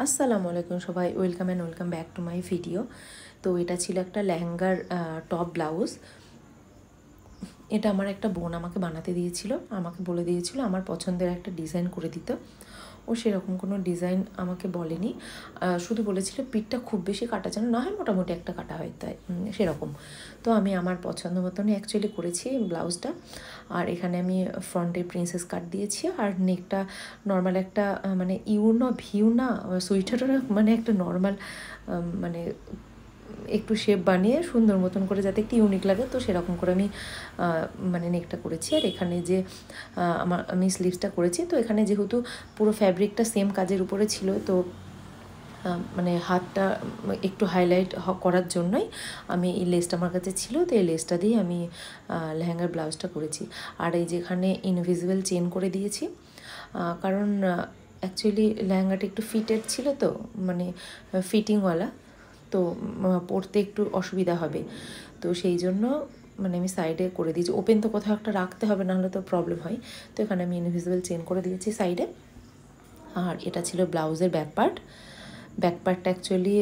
আসসালামু আলাইকুম সবাই, welcome and welcome back to my video. তো এটা ছিল একটা লেহেঙ্গার টপ ব্লাউজ। এটা আমার একটা বোন আমাকে বানাতে দিয়েছিল, আমাকে বলে দিয়েছিল আমার পছন্দের একটা ডিজাইন করে দিতে। ও সেরকম কোনো ডিজাইন আমাকে বলেনি, শুধু বলেছিল পিঠটা খুব বেশি কাটা যেন না হয়, মোটামুটি একটা কাটা হয়, তাই সেরকম। তো আমি আমার পছন্দ মতনই অ্যাকচুয়ালি করেছি ব্লাউজটা। আর এখানে আমি ফ্রন্টে প্রিন্সেস কাট দিয়েছি, আর নেকটা নর্মাল একটা মানে ভিউ না সুইটারও না, মানে একটা নর্মাল মানে একটু শেপ বানিয়ে সুন্দর মতন করে যাতে একটু ইউনিক লাগে, তো সেরকম করে আমি মানে নেকটা করেছি। আর এখানে যে আমি স্লিভসটা করেছি, তো এখানে যেহেতু পুরো ফ্যাব্রিকটা সেম কাজের উপরে ছিল, তো মানে হাতটা একটু হাইলাইট করার জন্যই আমি এই লেসটা আমার কাছে ছিল, তো এই লেসটা দিয়ে আমি লেহেঙ্গার ব্লাউজটা করেছি। আর এই যেখানে ইনভিজিবল চেন করে দিয়েছি, কারণ অ্যাকচুয়ালি লেহেঙ্গাটা একটু ফিটেড ছিল, তো মানে ফিটিংওয়ালা, তো পরতে একটু অসুবিধা হবে, তো সেই জন্য মানে আমি সাইডে করে দিয়েছি। ওপেন তো কোথাও একটা রাখতে হবে, নাহলে তো প্রবলেম হয়, তো এখানে আমি ইনভিজিবল চেন করে দিয়েছি সাইডে। আর এটা ছিল ব্লাউজের ব্যাক পার্টটা অ্যাকচুয়ালি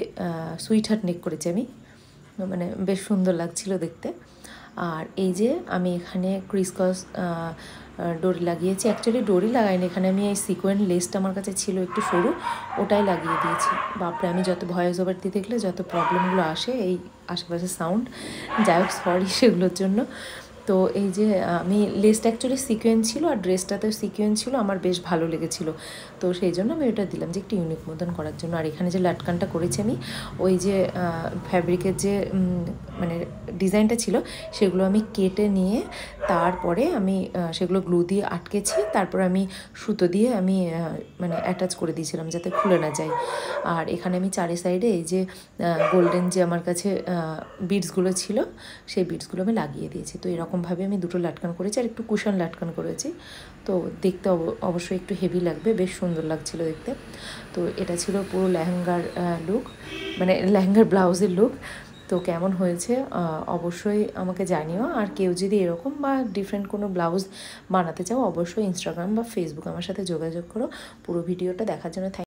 সুইট নেক করেছি আমি, মানে বেশ সুন্দর লাগছিল দেখতে। আর এই যে আমি এখানে ক্রিসকস ডোরি লাগিয়েছি, অ্যাকচুয়ালি ডোরি লাগাইনি, এখানে আমি এই সিকোয়েন্ট লেসটা আমার কাছে ছিল একটু সরু, ওটাই লাগিয়ে দিয়েছি। বাপরে, আমি যত ভয়েস ওভার দিয়ে দেখলে যত প্রবলেমগুলো আসে এই আশেপাশে সাউন্ড, যাই হোক সরি সেগুলোর জন্য। তো এই যে আমি লেসটা অ্যাকচুয়ালি সিকোয়েন্স ছিল, আর ড্রেসটাতেও সিকোয়েন্স ছিল, আমার বেশ ভালো লেগেছিলো, তো সেই জন্য আমি ওটা দিলাম যে একটু ইউনিক মতন করার জন্য। আর এখানে যে লাটকানটা করেছি আমি, ওই যে ফ্যাব্রিকের যে মানে ডিজাইনটা ছিল সেগুলো আমি কেটে নিয়ে তারপরে আমি সেগুলো গ্লু দিয়ে আটকেছি, তারপর আমি সুতো দিয়ে আমি মানে অ্যাটাচ করে দিয়েছিলাম যাতে খুলে না যায়। আর এখানে আমি চারি সাইডে এই যে গোল্ডেন যে আমার কাছে বিডসগুলো ছিল, সেই বিডসগুলো আমি লাগিয়ে দিয়েছি। তো এরকমভাবে আমি দুটো লাটকান করেছি, আর একটু কুশন লাটকান করেছি, তো দেখতে অবশ্যই একটু হেভি লাগবে, বেশ সুন্দর লাগছিল দেখতে। তো এটা ছিল পুরো লেহেঙ্গার লুক, মানে লেহেঙ্গার ব্লাউজের লুক। তো কেমন হয়েছে অবশ্যই আমাকে জানিও। আর কেউ যদি এরকম বা ডিফারেন্ট কোনো ব্লাউজ বানাতে চাও, অবশ্যই ইনস্টাগ্রাম বা ফেসবুক আমার সাথে যোগাযোগ করো। পুরো ভিডিওটা দেখার জন্য